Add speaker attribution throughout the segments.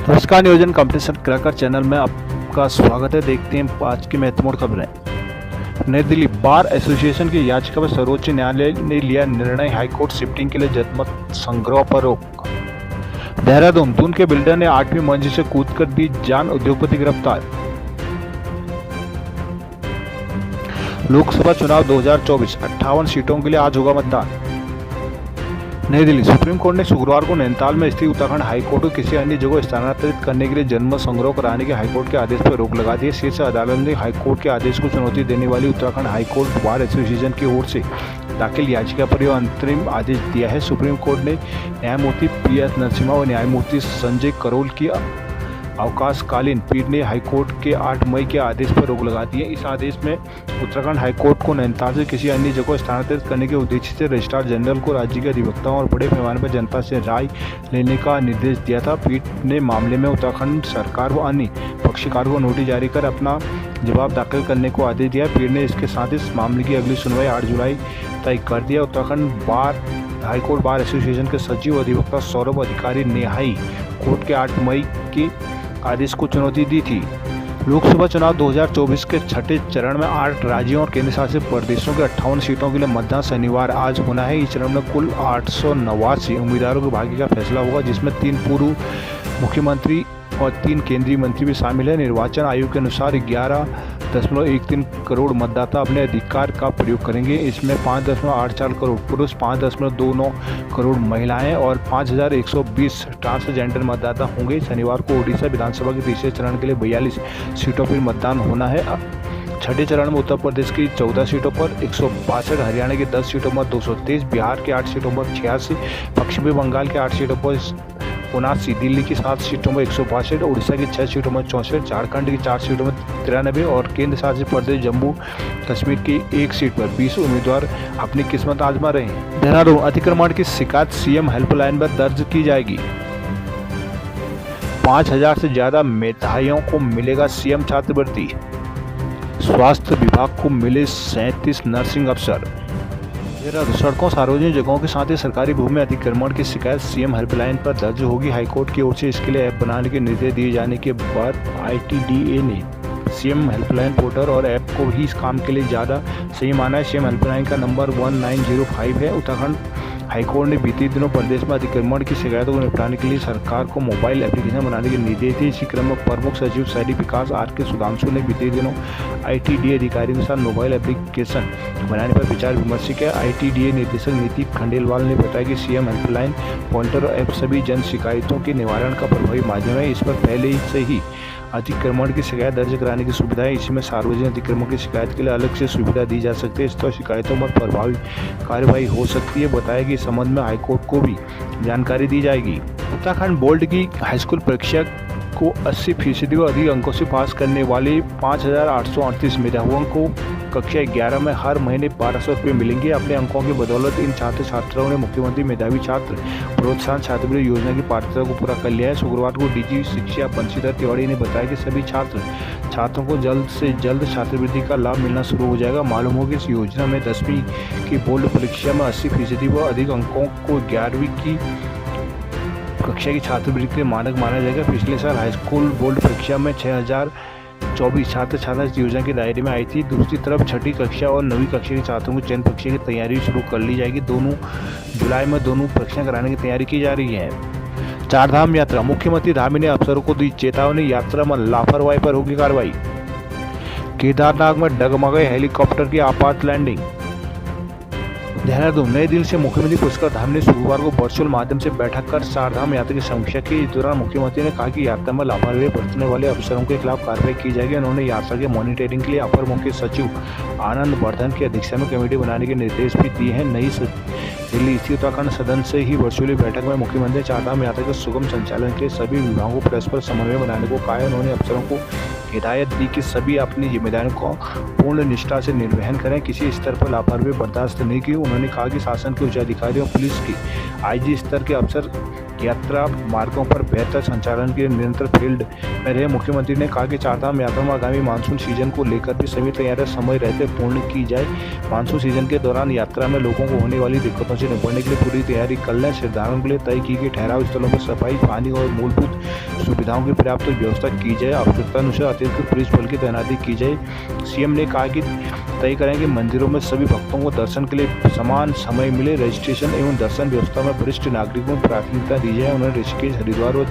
Speaker 1: नमस्कार, नियोजन competition cracker channel में आपका स्वागत है। देखते हैं आज की महत्वपूर्ण खबरें। नई दिल्ली बार एसोसिएशन की याचिका पर सर्वोच्च न्यायालय ने लिया निर्णय, हाईकोर्ट शिफ्टिंग के लिए जनमत संग्रह पर रोक। देहरादून, दून के बिल्डर ने 8वीं मंजिल से कूदकर दी जान, उद्योगपति गिरफ्तार। लोकसभा चुनाव 2024, 58 सीटों के लिए आज होगा मतदान। नई दिल्ली, सुप्रीम कोर्ट ने शुक्रवार को नैनीताल में स्थित उत्तराखंड हाईकोर्ट को किसी अन्य जगह स्थानांतरित करने के लिए जनमत संग्रह कराने के हाईकोर्ट के आदेश पर रोक लगा दी। शीर्ष अदालत ने हाईकोर्ट के आदेश को चुनौती देने वाली उत्तराखंड हाईकोर्ट बार एसोसिएशन की ओर से दाखिल याचिका पर यह अंतरिम आदेश दिया है। सुप्रीम कोर्ट ने न्यायमूर्ति PS नरसिम्हा और न्यायमूर्ति संजय करोल की अवकाशकालीन पीठ ने हाईकोर्ट के 8 मई के आदेश पर रोक लगा दी है। इस आदेश में उत्तराखंड हाईकोर्ट को नैनीताल से किसी अन्य जगह स्थानांतरित करने के उद्देश्य से रजिस्ट्रार जनरल को राज्य के अधिवक्ताओं और बड़े पैमाने पर जनता से राय लेने का निर्देश दिया था। पीठ ने मामले में उत्तराखंड सरकार व अन्य पक्षकारों को नोटिस जारी कर अपना जवाब दाखिल करने को आदेश दिया। पीठ ने इसके साथ इस मामले की अगली सुनवाई 8 जुलाई तय कर दिया। उत्तराखंड हाईकोर्ट बार एसोसिएशन के सचिव अधिवक्ता सौरभ अधिकारी ने हाई कोर्ट के 8 मई के आदेश को चुनौती दी थी। लोकसभा चुनाव 2024 के छठे चरण में 8 राज्यों और केंद्र शासित प्रदेशों के 58 सीटों के लिए मतदान शनिवार आज होना है। इस चरण में कुल 889 उम्मीदवारों के भाग्य का फैसला होगा, जिसमें 3 पूर्व मुख्यमंत्री और 3 केंद्रीय मंत्री भी शामिल हैं। निर्वाचन आयोग के अनुसार 11.13 करोड़ मतदाता अपने अधिकार का प्रयोग करेंगे। इसमें 5.84 करोड़ पुरुष, 5.29 करोड़ महिलाएं और 5,120 ट्रांसजेंडर मतदाता होंगे। शनिवार को ओडिशा विधानसभा के तीसरे चरण के लिए 42 सीटों पर मतदान होना है। छठे चरण में उत्तर प्रदेश की 14 सीटों पर 162, हरियाणा की 10 सीटों पर 223, बिहार के 8 सीटों पर 86, पश्चिमी बंगाल के 8 सीटों पर 79, दिल्ली की 7 सीटों में 162, उड़ीसा की 6 सीटों में 64, झारखंड की 4 सीटों में 93 और केंद्र शासित प्रदेश जम्मू कश्मीर की 1 सीट पर 20 उम्मीदवार अपनी किस्मत आजमा रहे हैं। देहरादून, अतिक्रमण की शिकायत सीएम हेल्पलाइन पर दर्ज की जाएगी। 5000 से ज्यादा मेधावियों को मिलेगा सीएम छात्रवृत्ति। स्वास्थ्य विभाग को मिले 37 नर्सिंग अफसर। सड़कों, सार्वजनिक जगहों के साथ ही सरकारी भूमि अतिक्रमण की शिकायत सीएम हेल्पलाइन पर दर्ज होगी। हाईकोर्ट की ओर से इसके लिए ऐप बनाने के निर्देश दिए जाने के बाद ITDA ने सीएम हेल्पलाइन पोर्टल और ऐप को ही इस काम के लिए ज़्यादा सही माना है। सीएम हेल्पलाइन का नंबर 1905 है। उत्तराखंड हाईकोर्ट ने बीते दिनों प्रदेश में अतिक्रमण की शिकायतों को निपटाने के लिए सरकार को मोबाइल एप्लीकेशन बनाने के निर्देश दिए। इसी क्रम में प्रमुख सचिव शहरी विकास RK सुधांशु ने बीते दिनों ITDA अधिकारियों के साथ मोबाइल एप्लीकेशन बनाने पर विचार विमर्श किया। ITDA निदेशक नीति खंडेलवाल ने बताया कि सीएम हेल्पलाइन पोर्टल और ऐप सभी जन शिकायतों के निवारण का प्रभावी माध्यम है। इस पर पहले से ही अतिक्रमण की शिकायत दर्ज कराने की सुविधा है। इसमें सार्वजनिक अतिक्रमण की शिकायत के लिए अलग से सुविधा दी जा सकती है। इस तरह शिकायतों पर प्रभावी कार्रवाई हो सकती है। बताया कि इस संबंध में हाईकोर्ट को भी जानकारी दी जाएगी। उत्तराखंड बोर्ड की हाईस्कूल परीक्षा को 80% व अधिक अंकों से पास करने वाले 5,838 मेधावियों को कक्षा 11 में हर महीने 1200 रुपये मिलेंगे। अपने अंकों की बदौलत इन छात्र छात्राओं ने मुख्यमंत्री मेधावी छात्र प्रोत्साहन छात्रवृत्ति योजना की पात्रता को पूरा कर लिया है। शुक्रवार को DG शिक्षा बंशीधर तिवारी ने बताया कि सभी छात्रों को जल्द से जल्द छात्रवृत्ति का लाभ मिलना शुरू हो जाएगा। मालूम हो कि इस योजना में 10वीं की बोर्ड परीक्षा में 80% व अधिक अंकों को 11वीं की कक्षा की छात्रवृत्ति के मानक माना जाएगा। पिछले साल हाईस्कूल बोर्ड परीक्षा में 6024 छात्र छात्रा इस योजना के दायरे में आई थी। दूसरी तरफ छठी कक्षा और 9वीं कक्षा के छात्रों को चयन परीक्षा की तैयारी शुरू कर ली जाएगी। जुलाई में दोनों परीक्षाएं कराने की तैयारी की जा रही है। चारधाम यात्रा, मुख्यमंत्री धामी ने अफसरों को दी चेतावनी, यात्रा में लापरवाही पर होगी कार्रवाई। केदारनाथ में डगमगाए हेलीकॉप्टर की आपात लैंडिंग। देहरादून, नई दिल्ली से मुख्यमंत्री पुष्कर धामी ने शुक्रवार को वर्चुअल माध्यम से बैठक कर चारधाम यात्रा की समीक्षा की। इस दौरान मुख्यमंत्री ने कहा कि यात्रा में लापरवाही बरतने वाले अफसरों के खिलाफ कार्रवाई की जाएगी। उन्होंने यात्रा के मॉनिटरिंग के लिए अपर मुख्य सचिव आनंद वर्धन की अध्यक्षता में कमेटी बनाने के निर्देश भी दिए हैं। नई दिल्ली स्थित उत्तराखंड सदन से ही वर्चुअली बैठक में मुख्यमंत्री चारधाम यात्रा के सुगम संचालन के लिए सभी विभागों को परस्पर समन्वय बनाने को कहा है। उन्होंने अफसरों को हिदायत दी कि सभी अपनी जिम्मेदारियों को पूर्ण निष्ठा से निर्वहन करें, किसी स्तर पर लापरवाही बर्दाश्त नहीं की। उन्होंने कहा कि शासन के उच्च अधिकारियों, पुलिस की IG स्तर के अफसर यात्रा मार्गों पर बेहतर संचालन के लिए निरंतर फील्ड में रहे। मुख्यमंत्री ने कहा कि चारधाम यात्रा में आगामी मानसून सीजन को लेकर भी सभी तैयारियां समय रहते पूर्ण की जाए। मानसून सीजन के दौरान यात्रा में लोगों को होने वाली दिक्कतों से निपटने के लिए पूरी तैयारी कर लें। श्रद्धालुओं के लिए तय की गई ठहराव स्थलों पर सफाई, पानी और मूलभूत सुविधाओं की पर्याप्त व्यवस्था की जाए। आवश्यकतानुसार अतिरिक्त पुलिस बल की तैनाती की जाए। सीएम ने कहा कि तय करें कि मंदिरों में सभी भक्तों को दर्शन के लिए समान समय मिले। रजिस्ट्रेशन एवं दर्शन व्यवस्था में वरिष्ठ नागरिकों को प्राथमिकता दी जाए। उन्होंने ऋषिकेश, हरिद्वार और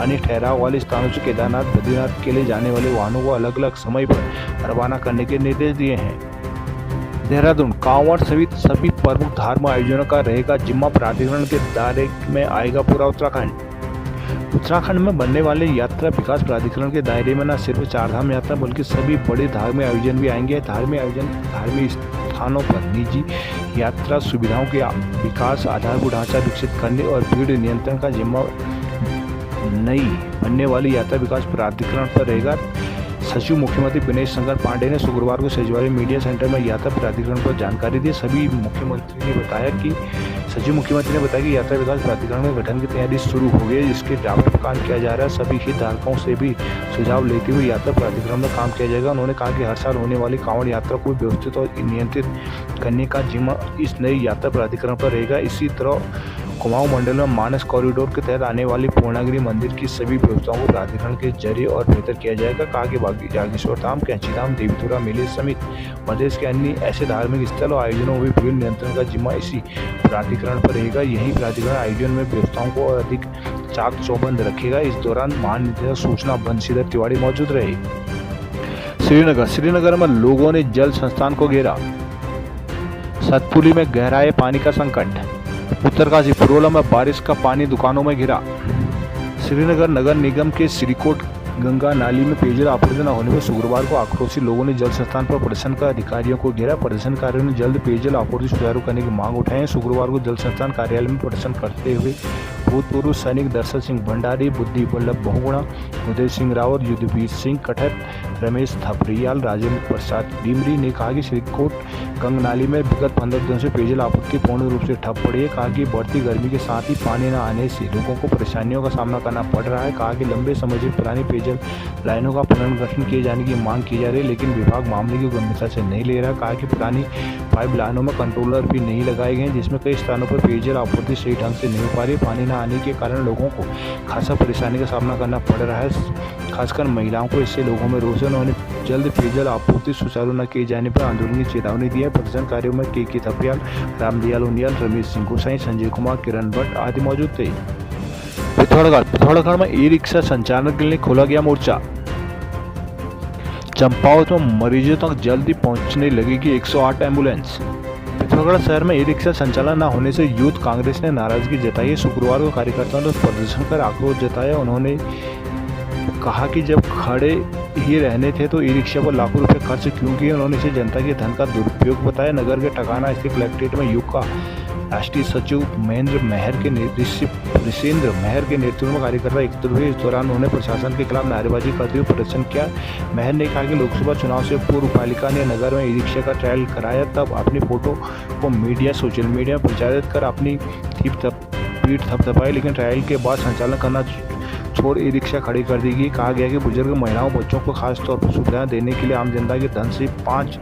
Speaker 1: अन्य ठहराव वाले स्थानों से केदारनाथ, बद्रीनाथ के लिए जाने वाले वाहनों को अलग अलग समय पर रवाना करने के निर्देश दिए हैं। देहरादून कांवड़ सहित सभी प्रमुख धार्मिक आयोजनों का रहेगा जिम्मा। प्राधिकरण के दायरे में आएगा पूरा उत्तराखंड। उत्तराखंड में बनने वाले यात्रा विकास प्राधिकरण के दायरे में न सिर्फ चारधाम यात्रा बल्कि सभी बड़े धार्मिक आयोजन भी आएंगे। धार्मिक आयोजन धार्मिक स्थानों पर निजी यात्रा सुविधाओं के विकास, आधारभूत ढांचा विकसित करने और भीड़ नियंत्रण का जिम्मा नई बनने वाली यात्रा विकास प्राधिकरण पर रहेगा। सचिव मुख्यमंत्री विनय शंकर पांडे ने शुक्रवार को सचिवालय मीडिया सेंटर में यात्रा प्राधिकरण पर जानकारी दी। सचिव मुख्यमंत्री ने बताया कि यात्रा विकास प्राधिकरण के गठन की तैयारी शुरू हो गई है, जिसके ड्राफ्ट पर काम किया जा रहा है। सभी हितधारकों से भी सुझाव लेते हुए यात्रा प्राधिकरण में काम किया जाएगा। उन्होंने कहा कि हर साल होने वाली कांवड़ यात्रा को व्यवस्थित और नियंत्रित करने का जिम्मा इस नई यात्रा प्राधिकरण पर रहेगा। इसी तरह कुमाऊं मंडल में मानस कॉरिडोर के तहत आने वाली पूर्णागिरि मंदिर की सभी व्यवस्थाओं को प्राधिकरण के जरिए और बेहतर किया जाएगा। कहा कि जागेश्वर धाम, कैंची धाम, देवीधुरा मेले समेत प्रदेश के अन्य ऐसे धार्मिक स्थल और आयोजनों में भीड़ नियंत्रण का जिम्मा इसी प्राधिकरण पर रहेगा। यही प्राधिकरण आयोजन में व्यवस्थाओं को और अधिक चाक चौबंद रखेगा। इस दौरान महानिदेशक सूचना बंशीधर तिवारी मौजूद रहे। श्रीनगर में लोगों ने जल संस्थान को घेरा। सतपुली में गहराए पानी का संकट। उत्तरकाशी पुरोला में बारिश का पानी दुकानों में घिरा। श्रीनगर नगर निगम के श्रीकोट गंगा नाली में पेयजल आपूर्ति न होने पर शुक्रवार को आक्रोशित लोगों ने जल संस्थान पर प्रदर्शन कर अधिकारियों को घेरा। प्रदर्शनकारियों ने जल्द पेयजल आपूर्ति सुचारू करने की मांग उठाई। शुक्रवार को जल संस्थान कार्यालय में प्रदर्शन करते हुए भूतपूर्व सैनिक दर्शन सिंह भंडारी, बुद्धि वल्लभ बहुगुणा, उदय सिंह रावत, युद्धवीर सिंह कठर, रमेश थपरियाल, राजेंद्र प्रसाद डिमरी ने कहा कि श्रीकोट गंगा नाली में विगत 15 दिनों से पेयजल आपूर्ति पूर्ण रूप से ठप पड़ी है। कहा कि बढ़ती गर्मी के साथ ही पानी न आने से लोगों को परेशानियों का सामना करना पड़ रहा है। कहा कि लंबे समय से पुरानी पेयजल लाइनों का पुनर्गठन किए जाने की मांग की जा रही है, लेकिन विभाग मामले की गंभीरता से नहीं ले रहा। कहा कि पुरानी पाइप लाइनों में कंट्रोलर भी नहीं लगाए गए, जिसमें कई स्थानों पर पेयजल आपूर्ति सही ढंग से नहीं हो पा रही। पानी न आने के कारण लोगों को खासा परेशानी का सामना करना पड़ रहा है, खासकर महिलाओं को। इससे लोगों में रोष है। उन्होंने जल्द पेयजल आपूर्ति सुचारू न किए जाने पर आंदोलन की चेतावनी दी है। प्रदर्शनकारियों में के थपरियाल, रामदयाल उनियाल, रमेश सिंह गोसाई, संजय कुमार, किरण भट्ट आदि मौजूद थे। पिथौरागढ़ में ई रिक्शा संचालन के लिए खोला गया मोर्चा। चंपावत में मरीजों तक जल्दी पहुंचने लगेगी 108 एम्बुलेंस। पिथौरागढ़ शहर में ई रिक्शा संचालन न होने से यूथ कांग्रेस ने नाराजगी जताई। शुक्रवार को कार्यकर्ताओं ने प्रदर्शन कर आक्रोश जताया। उन्होंने कहा कि जब खड़े ही रहने थे तो ई रिक्शा पर लाखों रुपए खर्च क्यों किए। उन्होंने इसे जनता के धन का दुरुपयोग बताया। नगर के टकाना स्थित कलेक्ट्रेट में यूथ का राष्ट्रीय सचिव ऋषेंद्र महर के नेतृत्व में कार्यकर्ता एकत्र हुए। इस दौरान उन्होंने प्रशासन के खिलाफ नारेबाजी करते हुए प्रदर्शन किया। महर ने कहा कि लोकसभा चुनाव से पूर्व पालिका ने नगर में ई रिक्शा का ट्रायल कराया, तब अपनी फोटो को सोशल मीडिया में प्रचारित कर अपनी पीठ थपथपाई, लेकिन ट्रायल के बाद संचालन करना छोड़ ई रिक्शा खड़ी कर दी गई। कहा गया कि बुजुर्ग महिलाओं, बच्चों को खास तौर पर सुविधाएं देने के लिए आम जनता के धन से 5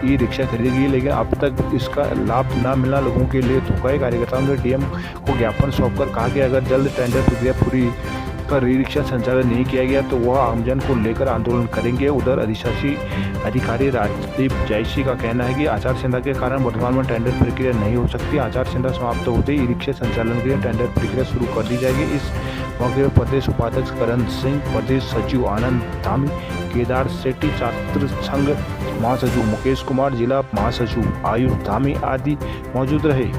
Speaker 1: ई रिक्शा खरीदी गई, लेकिन अब तक इसका लाभ न मिलना लोगों के लिए धोखा है। कार्यकर्ताओं ने डीएम को ज्ञापन सौंपकर कहा कि अगर जल्द टेंडर प्रक्रिया पूरी कर ई रिक्शा संचालन नहीं किया गया तो वह आमजन को लेकर आंदोलन करेंगे। उधर अधिशासी अधिकारी राजदीप जायसी का कहना है कि आचार संहिता के कारण वर्तमान में टेंडर प्रक्रिया नहीं हो सकती। आचार संहिता समाप्त होते ही ई रिक्शा संचालन के लिए टेंडर प्रक्रिया शुरू कर दी जाएगी। इस मौके पर प्रदेश उपाध्यक्ष करण सिंह, प्रदेश सचिव आनंद धामी, केदार सेठी, छात्र संघ महासचिव मुकेश कुमार, जिला महासचिव आयुष धामी आदि मौजूद रहे।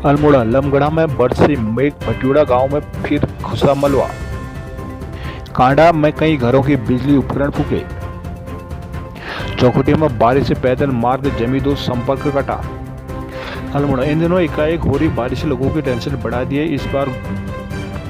Speaker 1: अल्मोड़ा लमगढ़ा में बरसे मेघ, भटियोड़ा गांव में फिर घुसा मलबा। कांडा में कई घरों के बिजली उपकरण फूके। चौखुटिया में बारिश से पैदल मार्ग जमी, दो संपर्क कटा। अल्मोड़ा इन दिनों एकाएक हो रही बारिश से लोगों की टेंशन बढ़ा दी है। इस बार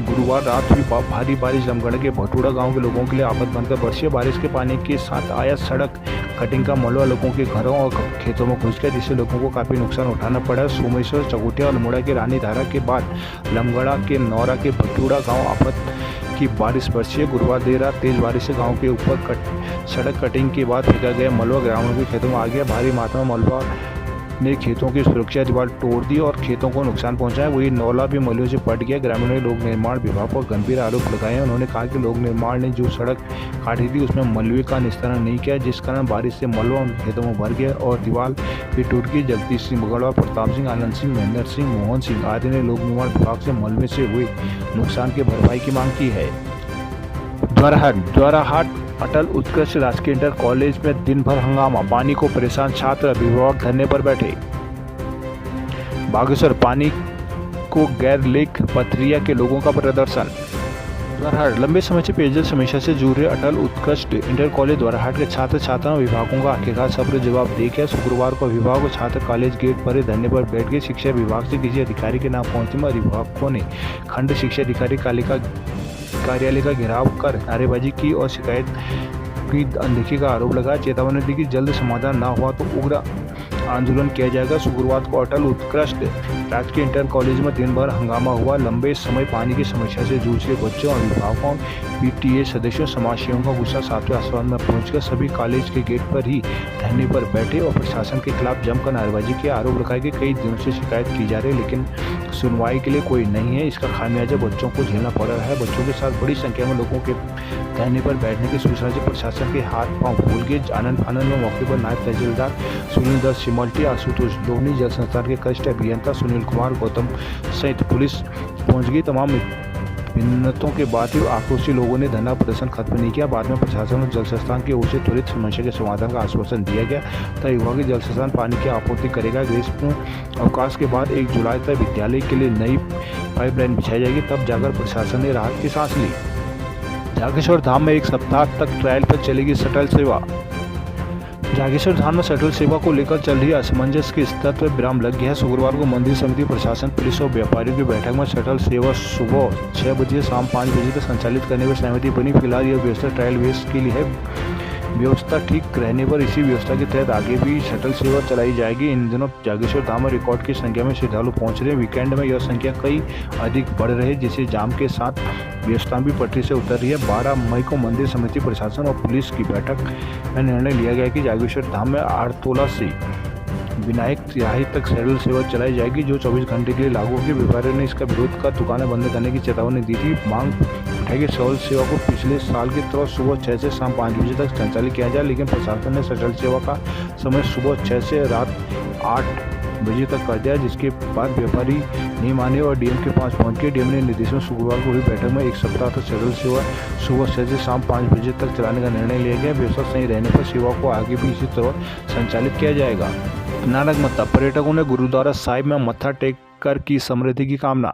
Speaker 1: गुरुवार रात हुई भारी बारिश लमगढ़ के भटूड़ा गांव के लोगों के लिए आफत बनकर बरसी। बारिश के पानी के साथ आया सड़क कटिंग का मलबा लोगों के घरों और खेतों में घुस गया, जिससे लोगों को काफी नुकसान उठाना पड़ा। सोमेश्वर, चकोटिया और अल्मोड़ा के रानी धारा के बाद लमगढ़ा के नौरा के भटूड़ा गाँव आफत की बारिश बरसी है। गुरुवार देर रात तेज बारिश से गांव के ऊपर सड़क कटिंग के बाद फेंका गया मलबा ग्रामीणों के खेतों में आ गया। भारी मात्रा में मलबा ने खेतों की सुरक्षा दीवार तोड़ दी और खेतों को नुकसान पहुंचाया। वही नौला भी मलबे से पट गया। ग्रामीणों ने लोक निर्माण विभाग पर गंभीर आरोप लगाए। उन्होंने कहा कि लोक निर्माण ने जो सड़क काटी थी उसमें मलबे का निस्तारण नहीं किया, जिस कारण बारिश से मलबा उन खेतों में भर गया और दीवार भी टूट गई। जगदीश सिंह बगड़वा, प्रताप सिंह, आनंद सिंह, महेंद्र सिंह, मोहन सिंह आदि ने लोक निर्माण विभाग से मलबे से हुए नुकसान की भरपाई की मांग की है। द्वाराहाट अटल उत्कृष्ट राजकीय इंटर कॉलेज में दिन भर हंगामा, पानी को परेशान छात्र, अभिभावक धरने पर बैठे। बागेश्वर, पानी को गैर लेक पथरिया के लोगों का प्रदर्शन। द्वाराहाट, लंबे समय से पेयजल समस्या से जूझ रहे अटल उत्कृष्ट इंटर कॉलेज द्वाराहाट के छात्र छात्राओं विभागों का आखिरकार सब्र जवाब दे गया। शुक्रवार को अभिभावक और छात्र कॉलेज गेट पर धरने पर बैठ गए। शिक्षा विभाग से किसी अधिकारी के नाम पहुंचने में अभिभावकों ने खंड शिक्षा अधिकारी कार्यालय का घेराव कर नारेबाजी की और शिकायत की अनदेखी का आरोप लगाया। चेतावनी दी कि जल्द समाधान न हुआ तो उग्र आंदोलन किया जाएगा। शुक्रवार को अटल उत्कृष्ट राजकीय इंटर कॉलेज में दिन भर हंगामा हुआ। लंबे समय पानी की समस्या से जूझ रहे बच्चों, अभिभावकों, पीटीए सदस्यों, समाजसेवियों का गुस्सा 7वें आसमान में पहुंचकर सभी कॉलेज के गेट पर ही धरने पर बैठे और प्रशासन के खिलाफ जमकर नारेबाजी के आरोप लगाए गए। कई दिनों से शिकायत की जा रही है लेकिन सुनवाई के लिए कोई नहीं है। इसका खामियाजा बच्चों को झेलना पड़ रहा है। बच्चों के साथ बड़ी संख्या में लोगों के धरने पर बैठने की सूचना से प्रशासन के हाथ पांव फूल गए। आनंद फानंद में मौके पर नायब तहसीलदार सुनील दत्त सिमल्टी, आशुतोष लोहनी, जल संस्थान के कनिष्ठ अभियंता सुनील कुमार गौतम सहित पुलिस पहुंच गई। तमाम मिन्नतों के बाद भी आक्रोशी लोगों ने धरना प्रदर्शन खत्म नहीं किया। बाद में प्रशासन और जल संस्थान की ओर से त्वरित समस्या के समाधान का आश्वासन दिया गया तथा विभाग जल संस्थान पानी की आपूर्ति करेगा। ग्रीष्म अवकाश के बाद 1 जुलाई तक विद्यालय के लिए नई पाइपलाइन बिछाई जाएगी, तब जाकर प्रशासन ने राहत की सांस ली। जागेश्वर धाम में 1 सप्ताह तक ट्रायल पर चलेगी शटल सेवा। जागेश्वर धाम में शटल सेवा को लेकर चल रही असमंजस के स्तर पर विराम लग गया है। शुक्रवार को मंदिर समिति, प्रशासन, पुलिस और व्यापारियों की बैठक में शटल सेवा सुबह 6 बजे से शाम 5 बजे तक संचालित करने पर सहमति बनी। फिलहाल यह व्यवस्था ट्रायल बेस के लिए है। व्यवस्था ठीक रहने पर इसी व्यवस्था के तहत आगे भी शटल सेवा चलाई जाएगी। इन दिनों जागेश्वर धाम में रिकॉर्ड की संख्या में श्रद्धालु पहुंच रहे हैं। वीकेंड में यह संख्या कई अधिक बढ़ रही है, जिससे जाम के साथ व्यवस्था भी पटरी से उतर रही है। 12 मई को मंदिर समिति, प्रशासन और पुलिस की बैठक में निर्णय लिया गया कि जागेश्वर धाम में आड़तोला से विनायक तिहाई तक शटल सेवा चलाई जाएगी, जो 24 घंटे के लिए लागू होगी। व्यापारियों ने इसका विरोध कर दुकानें बंद करने की चेतावनी दी थी। मांग उठाई कि शटल सेवा को पिछले साल की तरह सुबह 6 से शाम 5 बजे तक संचालित किया जाए, लेकिन प्रशासन ने शटल सेवा का समय सुबह 6 से रात 8 बजे तक कर दिया, जिसके बाद व्यापारी नहीं माने और डीएम के पास पहुंच गए। डीएम ने निर्देशों शुक्रवार को हुई बैठक में 1 सप्ताह तक शटल सेवा सुबह 6 से शाम 5 बजे तक चलाने का निर्णय लिया गया। व्यवस्था सही रहने पर सेवा को आगे भी इसी तरह संचालित किया जाएगा। नानक मत्था, पर्यटकों ने गुरुद्वारा साहिब में मत्था टेक कर की समृद्धि की कामना।